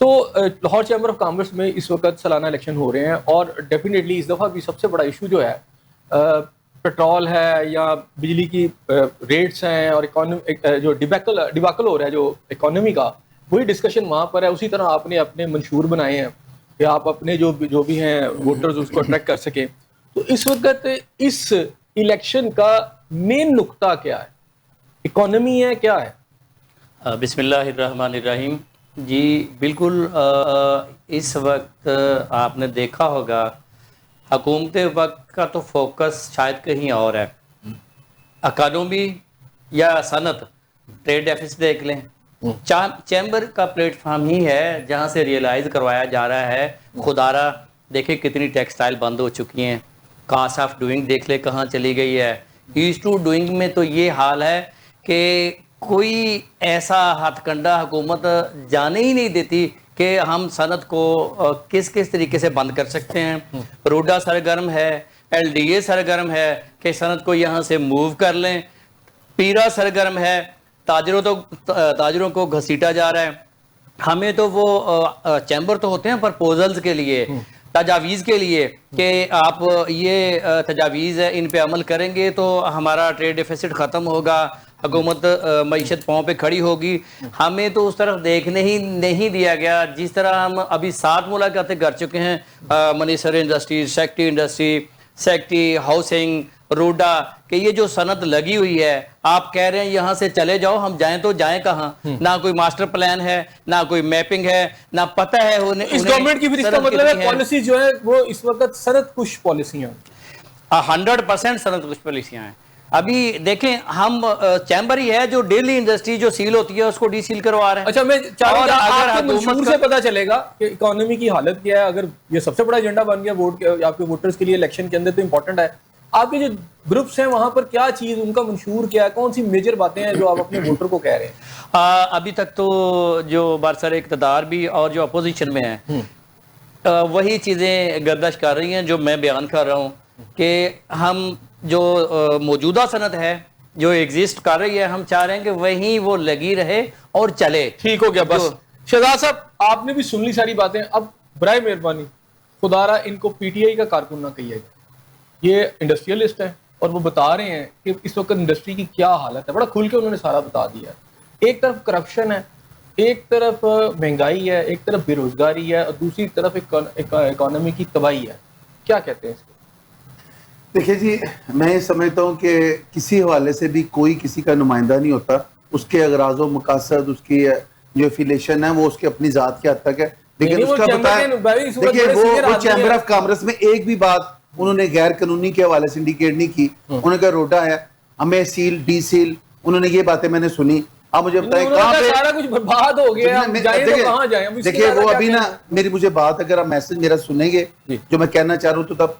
तो लाहौर चैम्बर ऑफ कॉमर्स में इस वक्त सालाना इलेक्शन हो रहे हैं और डेफिनेटली इस दफ़ा भी सबसे बड़ा इशू जो है पेट्रोल है या बिजली की रेट्स हैं और इकोनॉमी जो डिबाकल हो रहा है जो इकोनॉमी का, वही डिस्कशन वहाँ पर है। उसी तरह आपने अपने मंशूर बनाए हैं कि आप अपने जो भी हैं वोटर्स उसको अट्रैक्ट कर सकें। तो इस वक्त इस इलेक्शन का मेन नुक्ता क्या है? इकोनॉमी है, क्या है? बिस्मिल्लाहिर्रहमानिर्रहीम। जी बिल्कुल, इस वक्त आपने देखा होगा हुकूमत वक्त का तो फोकस शायद कहीं और है। इकानमी या सनत, ट्रेड डेफिसिट देख लें, चैम्बर का प्लेटफॉर्म ही है जहां से रियलाइज करवाया जा रहा है। खुदारा देखे कितनी टेक्सटाइल बंद हो चुकी हैं, कास्ट ऑफ डूइंग देख ले कहाँ चली गई है। ईज टू डूइंग में तो ये हाल है कि कोई ऐसा हथकंडा हुकूमत जाने ही नहीं देती कि हम सनत को किस किस तरीके से बंद कर सकते हैं। रोडा सरगर्म है, LDA सरगर्म है कि सनत को यहाँ से मूव कर लें। पीरा सरगर्म है, ताजरों को घसीटा जा रहा है। हमें तो वो चैम्बर तो होते हैं प्रपोजल्स के लिए, तजावीज़ के लिए कि आप ये तजावीज़ है, इन पे अमल करेंगे तो हमारा ट्रेड डेफिसिट ख़त्म होगा, हुकूमत मईशत पाँव पे खड़ी होगी। हमें तो उस तरफ देखने ही नहीं दिया गया। जिस तरह हम अभी 7 मुलाकातें कर चुके हैं मनीसर इंडस्ट्रीज, सेक्टी इंडस्ट्री, सेक्टी हाउसिंग, रोडा, कि ये जो सनत लगी हुई है, आप कह रहे हैं यहाँ से चले जाओ, हम जाएं तो जाएं कहाँ? ना कोई मास्टर प्लान है, ना कोई मैपिंग है, ना पता है उन्हें। इस गवर्नमेंट की फिर इसका मतलब है पॉलिसी जो है वो इस वक्त सनत कुश पॉलिसियां 100% सनत कुश पॉलिसियां हैं। अभी देखें, हम चैम्बर ही है जो डेली इंडस्ट्री जो सील होती है उसको डीसील करवा रहे हैं। अच्छा, मैं चाहूंगा अगर आपके मंशूर से पता चलेगा कि इकोनॉमी की हालत क्या है। अगर ये सबसे बड़ा एजेंडा बन गया वोट के, आपके वोटर्स के लिए इलेक्शन के अंदर, तो इंपॉर्टेंट है आपके जो ग्रुप्स हैं वहां पर क्या चीज, उनका मंशूर क्या है, कौन सी मेजर बातें हैं जो आप अपने वोटर को कह रहे हैं? अभी तक तो जो बरसर इक़्तिदार भी और जो अपोजिशन में है वही चीजें गर्दिश कर रही हैं जो मैं बयान कर रहा हूँ कि हम जो मौजूदा सनत है जो एग्जिस्ट कर रही है, हम चाह रहे हैं कि वही वो लगी रहे और चले। ठीक हो गया बस। शहजाद साहब, आपने भी सुन ली सारी बातें, अब बराए मेहरबानी खुदारा इनको PTI का कारकुन ना कहिएगा। ये इंडस्ट्रियलिस्ट है और वो बता रहे हैं कि इस वक्त इंडस्ट्री की क्या हालत है। बड़ा खुल के उन्होंने सारा बता दिया है। एक तरफ करप्शन है, एक तरफ महंगाई है, एक तरफ बेरोजगारी है और दूसरी तरफ इकोनॉमी की तबाही है। क्या कहते हैं इसको? देखिए जी, मैं ये समझता हूँ कि किसी हवाले से भी कोई किसी का नुमाइंदा नहीं होता। उसके अगराज़ व मकासद, उसकी जो एफिलेशन है वो उसकी अपनी ज़ात के हद तक है। लेकिन उसका बताया, देखिए वो चैम्बर ऑफ कॉमर्स में एक भी बात उन्होंने गैर कानूनी के हवाले से इंडिकेट नहीं की। उन्होंने कहा रोडा है, हमें सील डी सील, उन्होंने ये बातें मैंने सुनी। आप मुझे बताएं कहाँ पे सारा कुछ बर्बाद हो गया, हम जाएं तो कहाँ जाएं? देखिए वो अभी ना मेरी मुझे बात, अगर आप मैसेज मेरा सुनेंगे जो मैं कहना चाह रहा हूँ, तो तब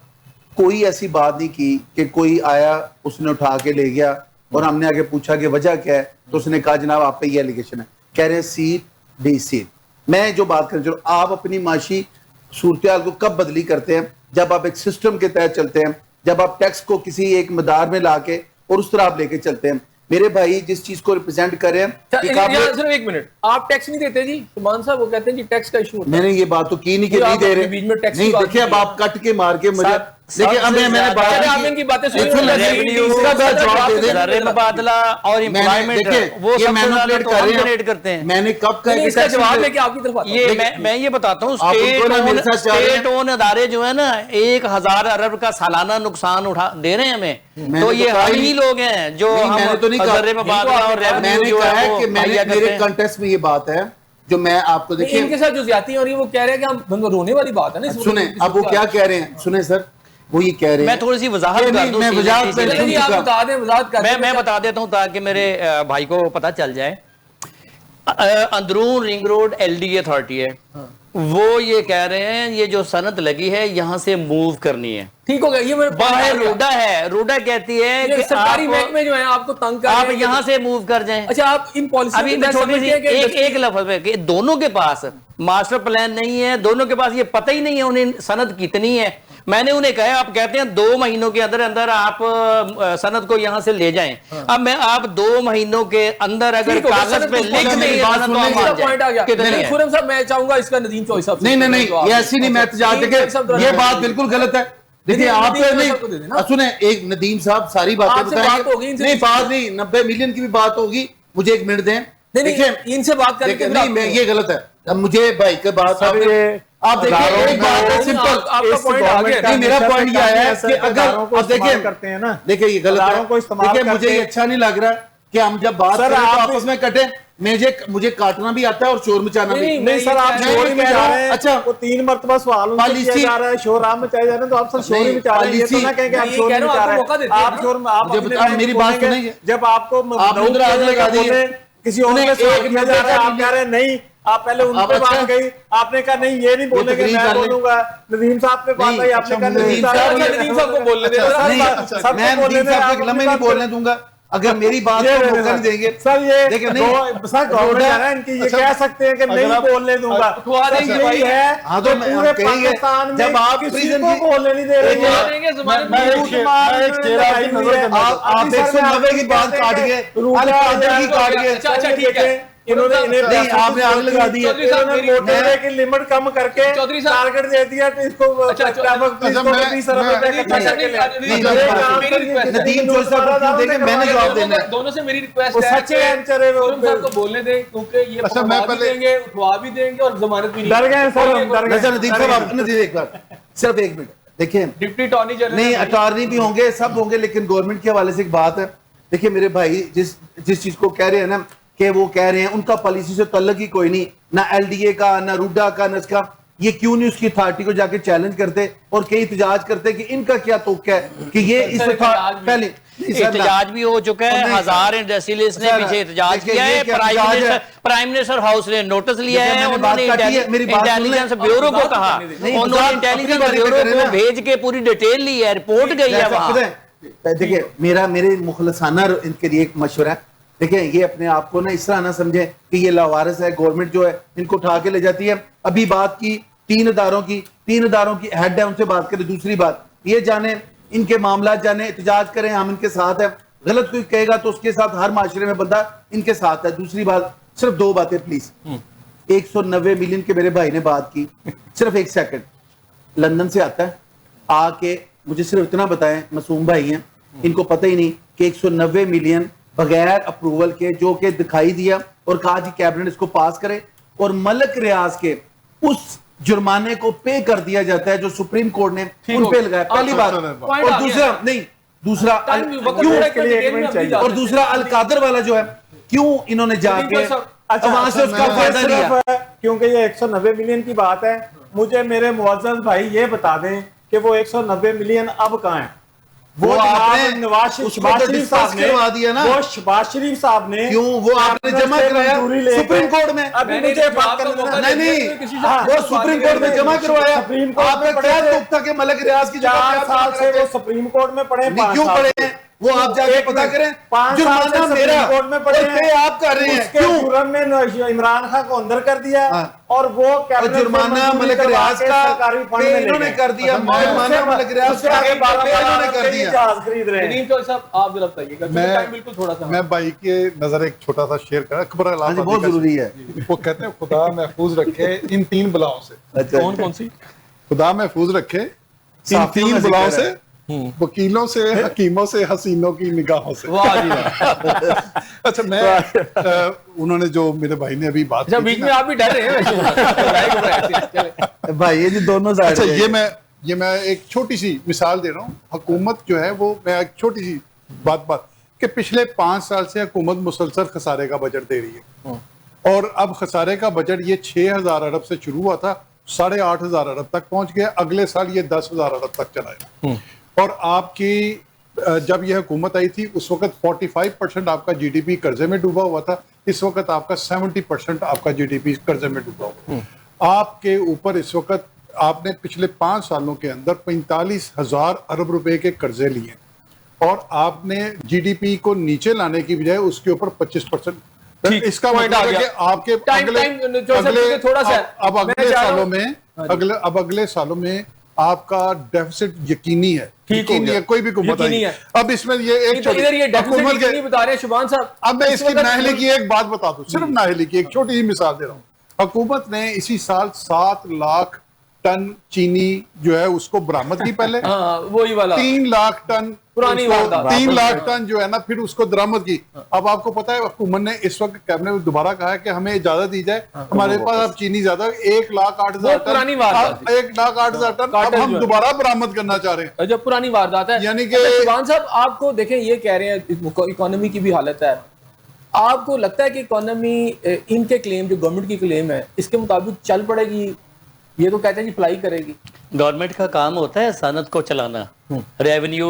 कोई ऐसी बात नहीं की कि कोई आया उसने उठा के ले गया और हमने आगे पूछा कि वजह क्या है, तो उसने कहा जनाब आप पे ये एलिगेशन है। कह रहे हैं सील डी सील। मैं जो बात कर रहा हूँ, आप अपनी माशी सूरत को कब बदली करते हैं? जब आप एक सिस्टम के तहत चलते हैं, जब आप टैक्स को किसी एक मदार में लाके और उस तरह आप लेके चलते हैं। मेरे भाई जिस चीज को रिप्रेजेंट कर रहे हैं, सिर्फ एक मिनट, आप टैक्स नहीं देते जी सुमान साहब? वो कहते हैं जी टैक्स का इशू। मैंने ये बात तो की नहीं कि नहीं दे रहे, बीच में टैक्स नहीं। देखिए अब आप कट के मार के मुझे, देखिए अब मैंने बात मुबादला और एम्प्लॉयमेंट वो सब मैनिपुलेट करते हैं। मैंने कब कहा इसका जवाब लेके आपकी तरफ आता हूं। ये मैं ये बताता हूँ, स्टेट ओन अदारे जो है ना 1000 अरब का सालाना नुकसान उठा दे रहे हैं हमें, तो ये हम ही लोग हैं जो मैंने तो नहीं कहा, मैंने कहा है कि मेरे कंटेक्स्ट में ये बात है जो मैं आपको, देखिए इनके साथ जो ज्यादती हो रही है वो कह रहे हैं कि हम रोने वाली बात है ना। सुने अब वो क्या कह रहे हैं, सुने सर, वो ये कह रहे हैं, मैं थोड़ी सी वजाहत कर दूं, मैं बता देता हूं ताकि मेरे भाई को पता चल जाए। अंदरून रिंग रोड LDA अथॉरिटी है, वो ये कह रहे हैं ये जो सनत लगी है यहाँ से मूव करनी है। ठीक हो गया, ये मेरे बाहर रोडा है, रोडा कहती है कि सरकारी महकमे जो है आपको तंग कर रहे हैं, आप यहाँ से मूव कर जाएं। अच्छा, आप इन पॉलिसी अभी छोटी सी एक लफ्ज में कि दोनों के पास मास्टर प्लान नहीं है, दोनों के पास ये पता ही नहीं है उन्हें सनत कितनी है। मैंने उन्हें कहा, आप कहते हैं 2 महीनों के अंदर अंदर आप सनत को यहाँ से ले जाएं। अब मैं आप 2 महीनों के अंदर अगर कागज पे लिख दें, मैं चाहूंगा इसका नदीम चौधरी साहब नहीं ये ऐसी नहीं, मैं ये बात बिल्कुल गलत है। देखिए आप नहीं सुने, एक नदीम साहब सारी बातें बताएंगे, नहीं बात नहीं 90 मिलियन की भी बात होगी, मुझे 1 मिनट दें। देखिए इनसे बात करके नहीं, मैं ये गलत है। अब मुझे भाई के बात आप देखिए, एक बात है सिंपल, आपका पॉइंट आ गया। नहीं मेरा पॉइंट ये है कि अगर अब देखिए करते हैं ना, देखिए ये गलत है। देखिए मुझे ये अच्छा नहीं लग रहा कि हम जब बात करें तो आपस में कटें। मुझे काटना भी आता है और शोर मचाना भी। नहीं सर, आप शोर ही मचा रहे हैं। अच्छा, वो 3 मरतबा सवाल उनसे किया जा रहा है, शोर आप मचाए जा रहे हैं, तो आप सर शोर ही मचा रहे हैं। ये तो ना कहें कि आप शोर नहीं मचा रहे हैं। आप शोर, आप मेरी बात सुनेंगे। जब आपको लगा दी किसी और ने सवाल किया जा रहा है, आप कह रहे हैं नहीं, आप पहले उन पे बात गई, आपने कहा नहीं ये नहीं बोलेंगे, मैं बोलूंगा। नदीम साहब पे बात आई, आपने कहा नदीम साहब को बोलने दे, मैं नदीम साहब को लम्हे नहीं बोलने दूंगा अगर मेरी बात को मौका नहीं देंगे। सर ये देखिए सर गवर्नमेंट जा रहा है इनकी, ये कह सकते हैं कि नहीं बोलने दूंगा, यही है। हाँ तो पूरे पाकिस्तान में जब आप किसी प्रिजन को बोलने नहीं दे रहे हैं। आप 190 की बात काट के की काट के, अच्छा ठीक है, इन्होंने नहीं आपने आग लगा दी है, मोटरवे की लिमिट कम करके चौधरी साहब टारगेट दे दिया कि इसको नदीम चौधरी साहब देखे, मैंने जवाब देना है। दोनों से मेरी रिक्वेस्ट वो है सच्चे आंसर है, वो साहब को बोलने दें, क्योंकि ये अच्छा, मैं पकड़वा भी पहले- देंगे, उठवा भी देंगे और जमानत भी नहीं। डर गए सर, हम डर अच्छा गए। नदीम साहब, आप नदीम एक बार सिर्फ 1 मिनट देखिए, डिप्टी अटॉर्नी जनरल नहीं अटॉर्नी भी होंगे, सब होंगे, लेकिन गवर्नमेंट के हवाले से एक बात है। देखिए मेरे भाई जिस चीज को कह रहे हैं ना, कि वो कह रहे हैं उनका पॉलिसी से तल्लक ही कोई नहीं, ना एलडीए का, ना रूडा का, ना इसका, ये क्यों नहीं उसकी अथॉरिटी को जाके चैलेंज करते और कई एहतजाज करते कि इनका क्या तुक है कि ये इस पहले एहतजाज भी हो चुका है, हजार इंडस्ट्रियलिस्ट ने पीछे एहतजाज किया है, प्राइम मिनिस्टर हाउस ने नोटिस लिया है, उन्होंने इंटेलिजेंस ब्यूरो को कहा, उन्होंने इंटेलिजेंस ब्यूरो को भेज के पूरी डिटेल ली है, रिपोर्ट गई है वहां। देखिए मेरे मुखलसाना इनके लिए एक मशवरा है, देखिए ये अपने आप को ना इस तरह ना समझे कि ये लावारिस है, गवर्नमेंट जो है इनको उठा के ले जाती है। अभी बात की 3 इदारों की हेड है, उनसे बात करें। दूसरी बात ये जाने, इनके मामला जाने, एहतजाज करें, हम इनके साथ है। गलत कोई कहेगा तो उसके साथ हर माशरे में बंदा इनके साथ है। दूसरी बात, सिर्फ 2 बातें प्लीज। 190 मिलियन के मेरे भाई ने बात की, सिर्फ 1 सेकंड, लंदन से आता है, आके मुझे सिर्फ इतना बताएं, मासूम भाई हैं, इनको पता ही नहीं कि 190 मिलियन बगैर अप्रूवल के जो कि दिखाई दिया और कहा जी कैबिनेट इसको पास करे, और मलक रियाज के उस जुर्माने को पे कर दिया जाता है जो सुप्रीम कोर्ट ने उन पे लगाया। पहली बात। और दूसरा और दूसरा अल कादर वाला जो है, क्यों इन्होंने जाके वहां से उसका फायदा लिया? क्योंकि ये 190 मिलियन की बात है, मुझे मेरे मुअज़्ज़ज़ भाई ये बता दें कि वो 190 मिलियन अब कहाँ है? वो आपने शबाज शरीफ साहब ने क्यों वो आपने जमा कराया सुप्रीम कोर्ट में? अभी मुझे बात करना नहीं, वो सुप्रीम कोर्ट में जमा करवाया। आपका क्या तुक था कि मलक रियाज की 4 साल से वो सुप्रीम कोर्ट में पढ़े, क्यों पढ़े हैं? वो आप जाके पता करें। 5 साल से मेरा कोर्ट में पढ़े हैं, आप कर रहे हैं, क्यों? जुर्म में इमरान खान को अंदर कर दिया और वो जुर्माना मलक रियाज का इन्होंने कर दिया, जुर्माना मलक रियाज का इन्होंने कर दिया। जहाज खरीद रहे हैं। तो साहब आप जरा बताइएगा, टाइम बिल्कुल थोड़ा सा। मैं भाई के नजर एक छोटा सा शेयर करा, अकबर बहुत जरूरी है। वो कहते हैं खुदा महफूज रखे इन 3 बलाओं से। कौन कौन सी? खुदा महफूज रखे इन 3 बलाओं से, वकीलों से, हकीमों से, हसीनों की निगाहों से। वाह जी वाह। अच्छा मैं उन्होंने जो मेरे भाई ने अभी बात की बीच में आप भी डर रहे हैं भाई, ये जी दोनों साइड। अच्छा ये मैं एक छोटी सी मिसाल दे रहा हूँ। हुकूमत जो है वो, मैं एक छोटी सी बात कि पिछले 5 साल से हुकूमत मुसलसल खसारे का बजट दे रही है, और अब खसारे का बजट ये 6,000 अरब से शुरू हुआ था, 8,500 अरब तक पहुंच गया। अगले साल ये 10,000 अरब तक चलाएगा। और आपकी जब यह हुकूमत आई थी उस वक्त 45% आपका जीडीपी कर्जे में डूबा हुआ था, इस वक्त आपका 70% आपका जीडीपी कर्जे में डूबा हुआ। आपके ऊपर इस वक्त आपने पिछले 5 सालों के अंदर 45,000 अरब रुपए के कर्जे लिए, और आपने जीडीपी को नीचे लाने की बजाय उसके ऊपर 25%। इसका मतलब है कि आपके अगले सालों में आपका डेफिसिट यकीनी है, यकीनी है, कोई भी हुकूमत नहीं है। अब इसमें ये एक हुकूमत के बता रहे हैं शुभान साहब। अब मैं इसकी नाअहली की एक बात बता दूं, सिर्फ नाअहली की एक छोटी सी मिसाल दे रहा हूँ। हुकूमत ने इसी साल 7 लाख टन चीनी जो है उसको बरामद की पहले, वही वाला 3 लाख टन पुरानी 3 लाख टन जो है ना फिर उसको बरामद की। अब आपको पता है हुकूमत ने इस वक्त कैबिनेट में दोबारा कहा है कि हमें इजाजत दी जाए, हमारे पास अब चीनी ज्यादा 1,08,000 टन, 1,08,000 टन अब हम दोबारा बरामद करना चाह रहे हैं। जब पुरानी वारदात है, यानी कि शुभान साहब आपको देखें, ये कह रहे हैं इकोनॉमी की भी हालत है, आपको लगता है कि इकोनॉमी इनके क्लेम जो गवर्नमेंट की क्लेम है इसके मुताबिक चल पड़ेगी? ये तो कहते हैं जी अप्लाई करेगी। गवर्नमेंट का काम होता है सनत को चलाना, रेवेन्यू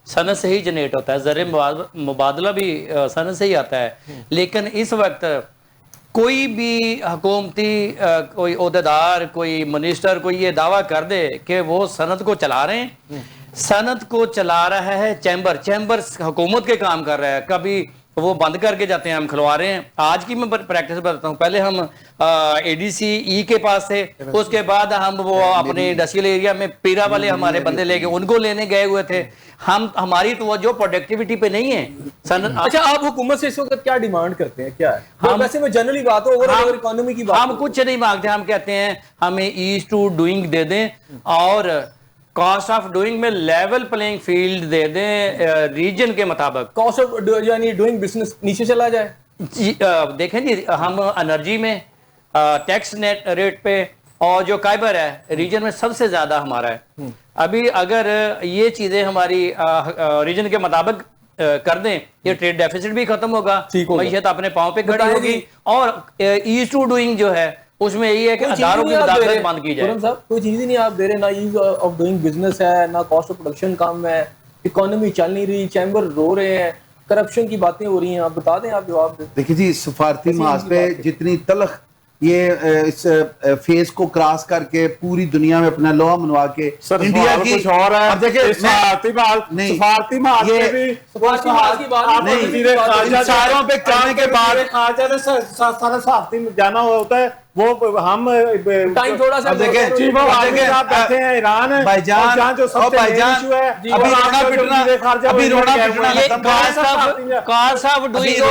सनत से ही जनरेट होता है, ज़र मुबादला भी सनत से ही आता है। लेकिन इस वक्त कोई भी हुकूमती कोई ओहदेदार, कोई मिनिस्टर, कोई ये दावा कर दे कि वो सनत को चला रहे हैं, सनत को चला रहा है चैम्बर हुकूमत के काम कर रहा है। कभी वो बंद करके जाते हैं, हम खुलवा रहे हैं। आज की मैं प्रैक्टिस बताता हूँ, पहले हम ADCE के पास थे, उसके बाद हम वो अपने इंडस्ट्रियल एरिया में पीरा वाले हमारे बंदे लेके उनको लेने गए हुए थे। हमारी तवज्जो प्रोडक्टिविटी पे नहीं है। अच्छा, आप हुकूमत से इस वक्त क्या डिमांड करते हैं, क्या है? हम वैसे में जनरली बात हो ओवरऑल इकोनॉमी की बात, हम कुछ नहीं मांगते, हम कहते हैं हमें ईज टू डूइंग दे दें और कॉस्ट ऑफ डूइंग में लेवल प्लेइंग फील्ड दे दें रीजन के मुताबिक। कॉस्ट ऑफ यानी डूइंग बिजनेस नीचे चला जाए। देखें जी, हम एनर्जी में टैक्स नेट रेट पे और जो काइबर है रीजन में सबसे ज्यादा हमारा है। अभी अगर ये चीजें हमारी रीजन के मुताबिक कर दें, ये ट्रेड डेफिसिट भी खत्म होगा, मईशत अपने पांव पे खड़ी होगी। और ईज टू डूइंग जो है उसमें यही है कि अदारों की मुदाखलत बंद की जाए। साहब कोई चीज ही नहीं आप दे रहे, ना ईज ऑफ डूइंग बिजनेस है, ना कॉस्ट ऑफ प्रोडक्शन कम है, इकोनॉमी चल नहीं रही, चैम्बर रो रहे हैं, करप्शन की बातें हो रही हैं। आप बता दें, आप जवाब दें। देखिए जी, सफारती महाज पे जितनी तलख ये इस फेज को क्रॉस करके पूरी दुनिया में अपना लोहा मनवा के इंडिया की कुछ और है। अब देखिए सफारती महाज ये भी सारों पे करने के बाद खारजा ने सारा सफारती में जाना होता है। वो हम टाइम थोड़ा सा देखें, चीफ ऑफ आर्मी साहब बैठे हैं ईरान है, भाईजान जो सबसे भाईजान इशू है अभी रोना पिटना कॉस्ट ऑफ डूइंग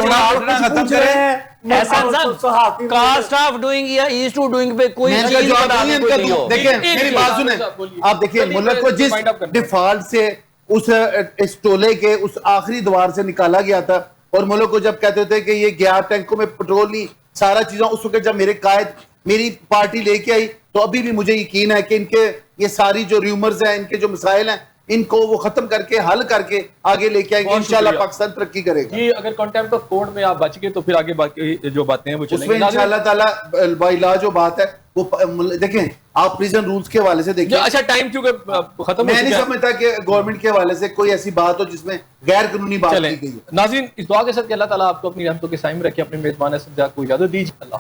खत्म करें। कॉस्ट ऑफ डूइंग या ईज टू डूइंग पे कोई चीज बताने को नहीं हो। देखिए मेरी बात सुने, आप देखिए मुल्क को जिस डिफॉल्ट से उस इस टोले के उस आखिरी द्वार से निकाला गया था, और मुल्क को जब कहते थे कि ये गया टैंकों में पेट्रोल नहीं, सारा चीजों, उस वक्त जब मेरे कायद मेरी पार्टी लेके आई, तो अभी भी मुझे यकीन है कि इनके ये सारी जो र्यूमर्स हैं, इनके जो मसाइल हैं, इनको वो खत्म करके हल करके आगे लेके आएंगे। इंशाल्लाह पाकिस्तान तरक्की करेगा। जी, अगर कंटेम्प्ट ऑफ कोर्ट में आप बच गए तो फिर आगे बाकी जो बातें हैं वो चलेंगी। उसमें इंशाल्लाह ताला बाई लॉ जो बात है वो देखें, आप प्रिजन रूल्स के हवाले से देखिए। अच्छा, टाइम क्योंकि खत्म, मैं नहीं समझता कि गवर्नमेंट के हवाले से कोई ऐसी बात हो जिसमें गैर कानूनी बात की गई है। नाज़रीन, इस दुआ के साथ कि अल्लाह ताला आपको अपनी रहमतों के साए में रखे, अपने मेजबान को इजाजत दीजिए। अल्लाह।